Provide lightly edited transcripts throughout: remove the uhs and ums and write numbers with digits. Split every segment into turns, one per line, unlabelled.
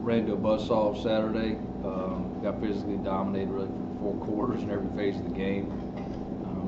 ran into a buzzsaw Saturday. Got physically dominated really for 4 quarters in every phase of the game.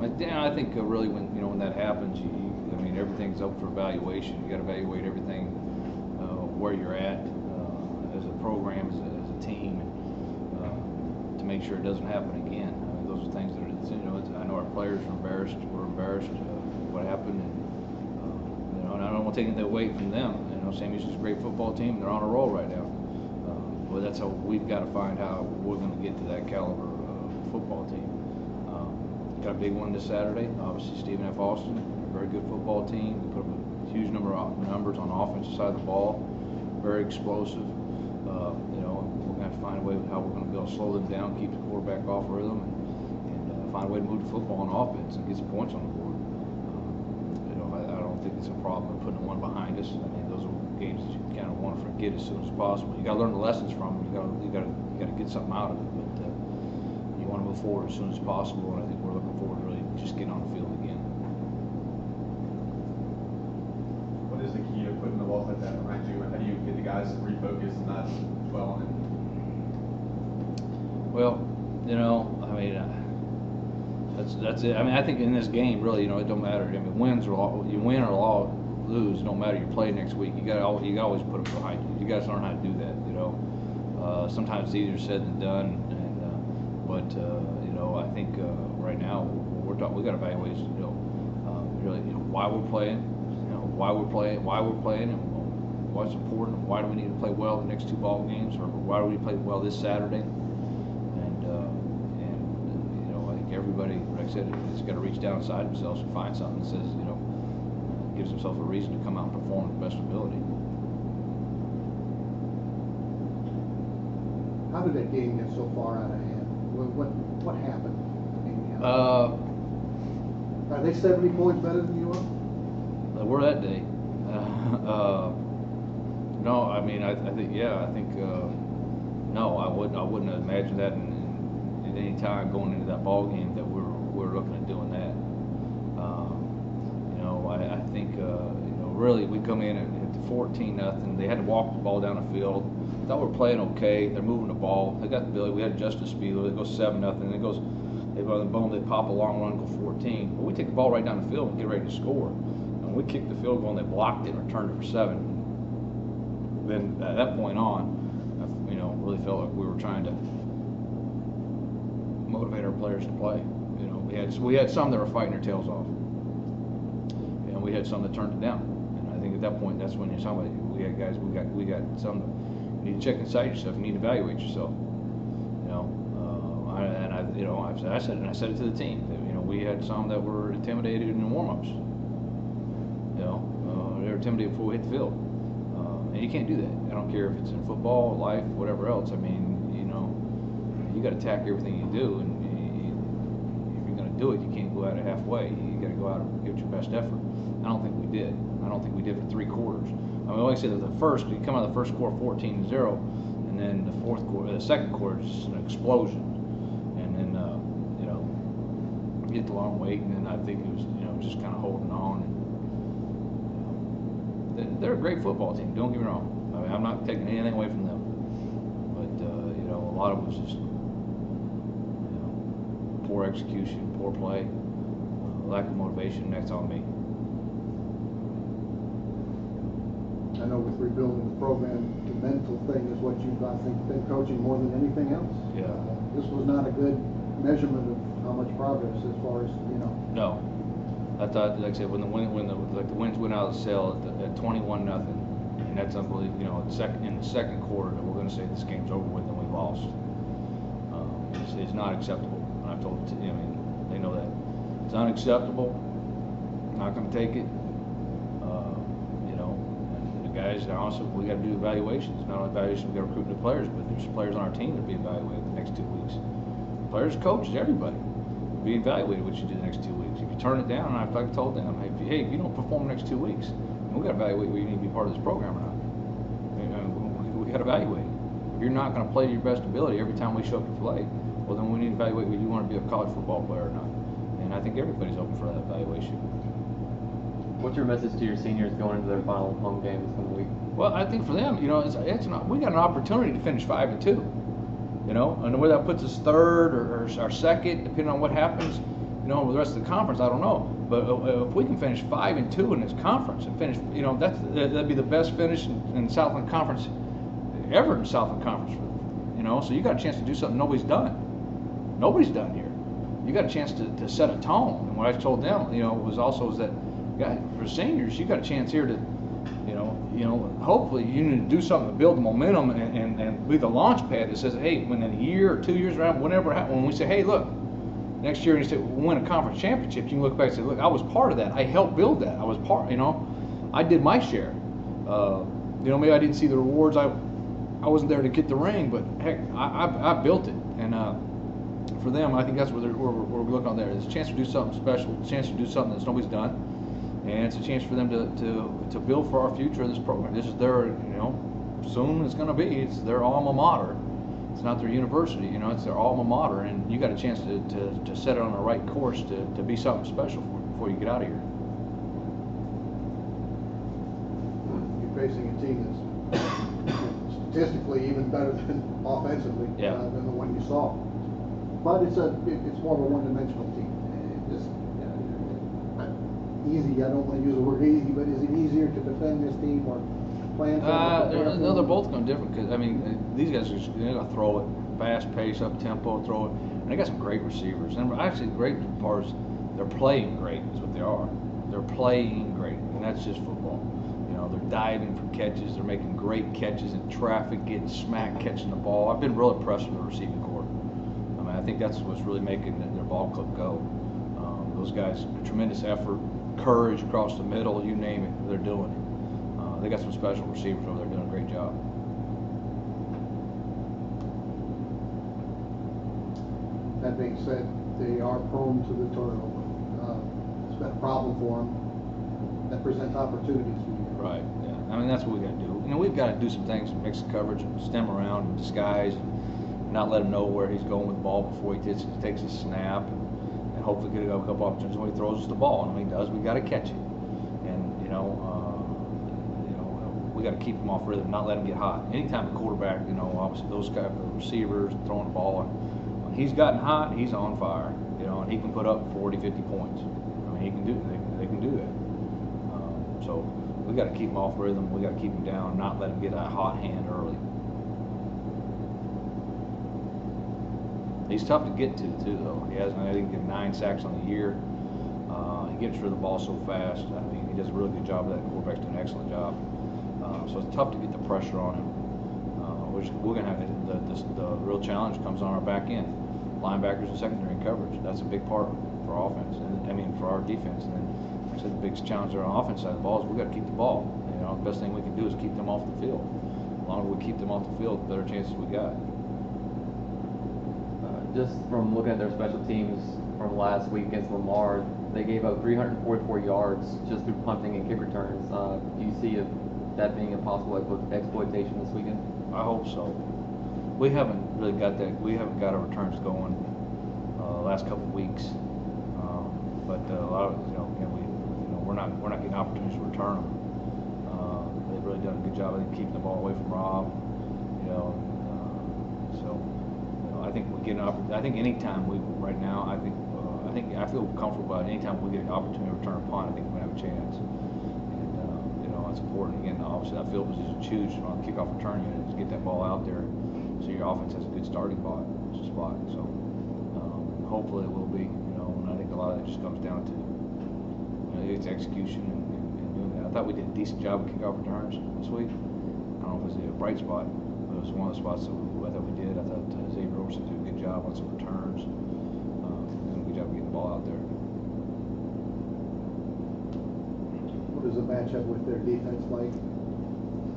And I think really when that happens, I mean everything's up for evaluation. You got to evaluate everything where you're at as a program, as a team, to make sure it doesn't happen again. I mean, those are things that I know our players are embarrassed. We're embarrassed what happened, and I don't want to take anything away from them. St. Lucia's a great football team. They're on a roll right now. But that's how we've got to find how we're going to get to that caliber football team. Got a big one this Saturday. Obviously, Stephen F. Austin, a very good football team. They put up a huge number of numbers on the offensive side of the ball. Very explosive. We're going to have to find a way how we're going to be able to slow them down, keep the quarterback off rhythm, and find a way to move the football on offense and get some points on the board. I don't think it's a problem putting one behind us. I mean, those are games that you kind of want to forget as soon as possible. You got to learn the lessons from them. You got to get something out of it. But you want to move forward as soon as possible, and I think we're looking forward to really just getting on the field again.
What is the key to putting the offense that behind you? How do you get the guys to refocus and not dwell on it?
Well, I mean, that's it. I mean, I think in this game, really, it don't matter. I mean, you win or lose, it don't matter. You play next week. You got to always put them behind you. You got to learn how to do that. Sometimes it's easier said than done. But I think right now we got to evaluate, really, why we're playing, why we're playing, and what's important. Why do we need to play well the next 2 ball games, or why do we play well this Saturday? Everybody, like I said, has got to reach down inside themselves and find something that says, gives themselves a reason to come out and perform to the best ability.
How did that game get so far out of hand? What happened? Are they 70 points better than you are?
They were that day. No, I mean, I think no, I wouldn't have imagined that at any time going into that ball game that we're looking at doing that. I think really we come in at 14-0. They had to walk the ball down the field. I thought we were playing okay. They're moving the ball. They got the ability. We had Justice Speed. It goes 7-0. It goes. They run the ball. They pop a long run, go 14. But we take the ball right down the field and get ready to score. And we kicked the field goal and they blocked it and returned it for 7. Then at that point on, really felt like we were trying to motivate our players to play. We had some that were fighting their tails off, and we had some that turned it down. And I think at that point, that's when you're talking about, we got guys, we got some that you need to check inside yourself. You need to evaluate yourself. I said it to the team. That, we had some that were intimidated in the warm-ups. They were intimidated before we hit the field, and you can't do that. I don't care if it's in football, life, whatever else. I mean, you got to attack everything you do, and if you're going to do it, you can't go out it halfway. You got to go out and give it your best effort. I don't think we did. I don't think we did for 3 quarters. I mean, like I said, you come out of the first quarter 14-0, and then the second quarter is just an explosion, and then you get the long wait, and then I think it was just kind of holding on. And, they're a great football team. Don't get me wrong. I mean, I'm not taking anything away from them, but a lot of it was just poor execution, poor play, lack of motivation. That's on me.
I know with rebuilding the program, the mental thing is what you've, I think, been coaching more than anything else.
Yeah.
This was not a good measurement of how much progress as far as,
No. I thought, like I said, when the winds went out of the sail at 21-0, and that's unbelievable. In the second quarter, that we're going to say this game's over with and we lost. It's not acceptable. And I've told them, they know that. It's unacceptable. I'm not going to take it. And the guys, honestly, we got to do evaluations. Not only evaluations, we got to recruit new players, but there's players on our team that be evaluated the next 2 weeks. Players, coaches, everybody be evaluated what you do the next 2 weeks. If you turn it down, and I've told them, hey, if you don't perform the next 2 weeks, we got to evaluate whether you need to be part of this program or not. We got to evaluate. If you're not going to play to your best ability every time we show up to play, well, then we need to evaluate whether you want to be a college football player or not. And I think everybody's open for that evaluation.
What's your message to your seniors going into their final home game this coming week?
Well, I think for them, we got an opportunity to finish 5-2. And whether that puts us third or second, depending on what happens, with the rest of the conference, I don't know. But if we can finish 5-2 in this conference and finish, that'd be the best finish in the Southland Conference ever in the Southland Conference. So you got a chance to do something nobody's done. Nobody's done here. You got a chance to set a tone. And what I told them, was that, for seniors, you got a chance here to, hopefully you need to do something to build the momentum and be the launch pad that says, hey, when in a year or 2 years around, whenever when we say, hey, look, next year you say we'll win a conference championship, you can look back and say, look, I was part of that. I helped build that. I was part. I did my share. Maybe I didn't see the rewards. I wasn't there to get the ring, but heck, I built it. And for them, I think that's where we're looking on there. It's a chance to do something special, a chance to do something that nobody's done, and it's a chance for them to build for our future of this program. This is their, soon it's going to be. It's their alma mater. It's not their university, it's their alma mater, and you got a chance to set it on the right course to be something special before you get out of here.
You're facing a team that's statistically even better than offensively than the one you saw. But it's more of a one-dimensional team. It just easy. I don't want to use the word easy, but is it easier to defend this team or plan?
No, they're both going different because these guys are going to throw it fast pace, up tempo, throw it, and they got some great receivers. And actually, the great part is they're playing great. Is what they are. They're playing great, and that's just football. They're diving for catches. They're making great catches in traffic, getting smacked, catching the ball. I've been real impressed with the receiving corps. I think that's what's really making their ball club go. Those guys, tremendous effort, courage across the middle, you name it, they're doing it. They got some special receivers over there doing a great job.
That being said, they are prone to the turnover. It's been a problem for them. That presents opportunities for you.
Right, yeah. That's what we got to do. We've got to do some things, mix the coverage, stem around, and disguise, and not let him know where he's going with the ball before he takes his snap, and hopefully get a couple opportunities when he throws us the ball. And when he does, we got to catch it. And we got to keep him off rhythm, not let him get hot. Anytime a quarterback, obviously those guys, receivers throwing the ball, when he's gotten hot, he's on fire. And he can put up 40, 50 points. He can do. They can do that. So we got to keep him off rhythm. We got to keep him down, not let him get a hot hand early. He's tough to get to too, though. He has, I think, 9 sacks on the year. He gets rid of the ball so fast. He does a really good job of that. The quarterback's doing an excellent job. So it's tough to get the pressure on him. We're going to have the real challenge comes on our back end, linebackers and secondary coverage. That's a big part for offense, and for our defense. And then, like I said, the biggest challenge on our offense side of the ball is we got to keep the ball. The best thing we can do is keep them off the field. The longer we keep them off the field, the better chances we got.
Just from looking at their special teams from last week against Lamar, they gave up 344 yards just through punting and kick returns. Do you see that being a possible exploitation this weekend?
I hope so. We haven't really got that. We haven't got our returns going last couple of weeks, but a lot of we're not getting opportunities to return them. They've really done a good job of keeping the ball away from Rob. I think we get an opportunity. I think anytime I feel comfortable about it. Anytime we get an opportunity to return a punt, I think we have a chance. And it's important. Again, obviously that field position is huge on the kickoff return unit to get that ball out there, so your offense has a good starting spot. So hopefully it will be. And I think a lot of it just comes down to it's execution and doing that. I thought we did a decent job of kickoff returns this week. I don't know if it was a bright spot, but it was one of the spots that I thought we did. I thought Xavier Roberson did a good job on some returns. Did a good job of getting the ball out there.
What is the matchup with their defense like?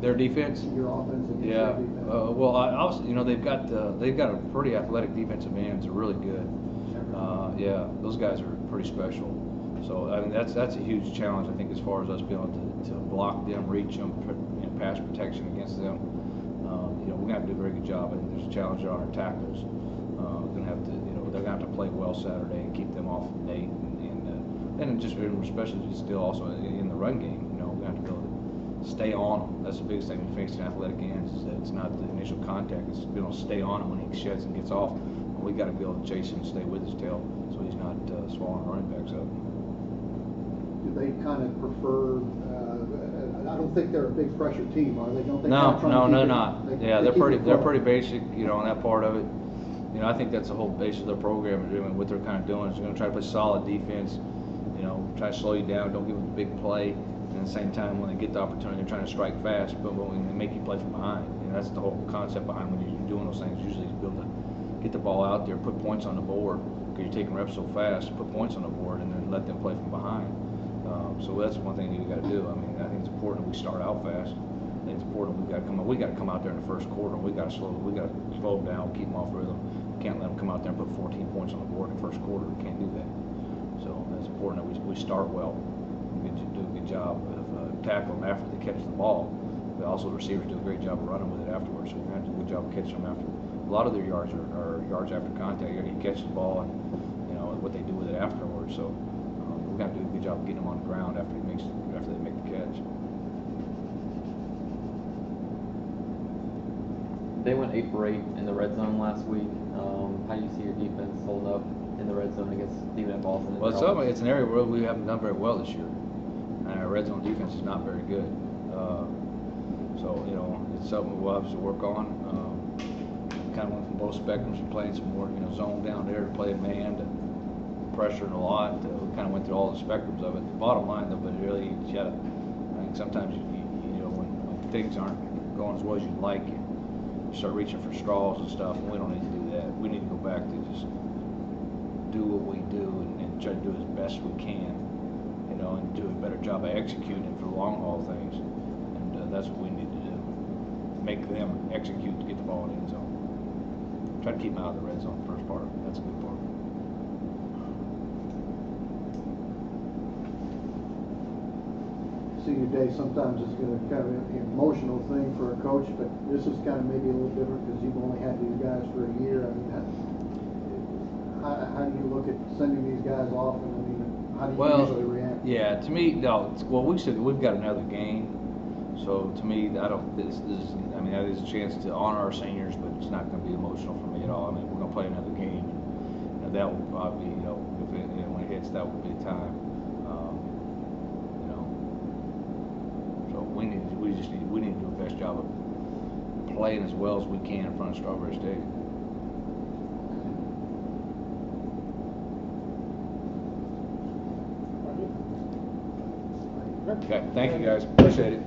Their defense?
Your offense against
their
defense?
Obviously, they've got a pretty athletic defensive ends. They're really good. Those guys are pretty special. So that's a huge challenge, I think, as far as us being able to block them, reach them, pass protection against them. We're gonna have to do a very good job. I think there's a challenge on our tackles. They're gonna have to play well Saturday and keep them off Nate and especially still also in the run game. You know, we have to be able to stay on him. That's the biggest thing when facing athletic ends, is that it's not the initial contact, it's being able to stay on him when he sheds and gets off. And we got to be able to chase him and stay with his tail so he's not swallowing running backs up.
Do they kind of prefer, I don't think they're a big pressure team, are they? Don't they?
No, they're not.
They
They're
keep
pretty basic, you know, on that part of it. You know, I think that's the whole base of their program. I mean, what they're kind of doing is they're going to try to play solid defense. You know, try to slow you down, don't give them the big play. And at the same time, when they get the opportunity, they're trying to strike fast, but when they make you play from behind. You know, that's the whole concept behind when you're doing those things. Usually, you build to get the ball out there, put points on the board, because you're taking reps so fast, put points on the board, and then let them play from behind. So that's one thing you got to do. I mean, I think it's important that we start out fast. I think it's important we got to come out there in the first quarter. We got to slow them down, keep them off rhythm. Can't let them come out there and put 14 points on the board in the first quarter. We can't do that. So it's important that we start well. We do a good job of tackling them after they catch the ball. But also the receivers do a great job of running with it afterwards. So we have to do a good job of catching them after. A lot of their yards are yards after contact. You catch the ball and you know what they do with it afterwards. So we got to do a good job of getting them on the ground after they make the catch.
They went 8 for 8 in the red zone last week. How do you see your defense holding up in the red zone against even at Boston?
Well, it's an area where we haven't done very well this year. And our red zone defense is not very good. So, you know, it's something we'll have to work on. Kind of went from both spectrums. We're playing some more, you know, zone down there to play man, to pressuring a lot. We kind of went through all the spectrums of it. The bottom line, though, but really, you gotta, I think sometimes, you know, when things aren't going as well as you'd like, you start reaching for straws and stuff, and we don't need to do that. We need to go back to just do what we do and try to do as best we can, you know, and do a better job of executing for the long haul things. And that's what we need to do. Make them execute to get the ball in the end zone. Try to keep them out of the red zone first part. That's a good part.
Senior day sometimes is going to kind of an emotional thing for a coach, but this is kind of maybe a little different because you've only had these guys for a year. I mean, how do you look at sending these guys off, and I mean, how do you usually react?
Yeah, to me, no. Well, we said we've got another game, so to me, I don't. I mean, that is a chance to honor our seniors, but it's not going to be emotional for me at all. I mean, we're going to play another game, and that will probably, you know, when it hits, that will be the time. We need to do the best job of playing as well as we can in front of Strawberry State. Okay, thank you guys. Appreciate it.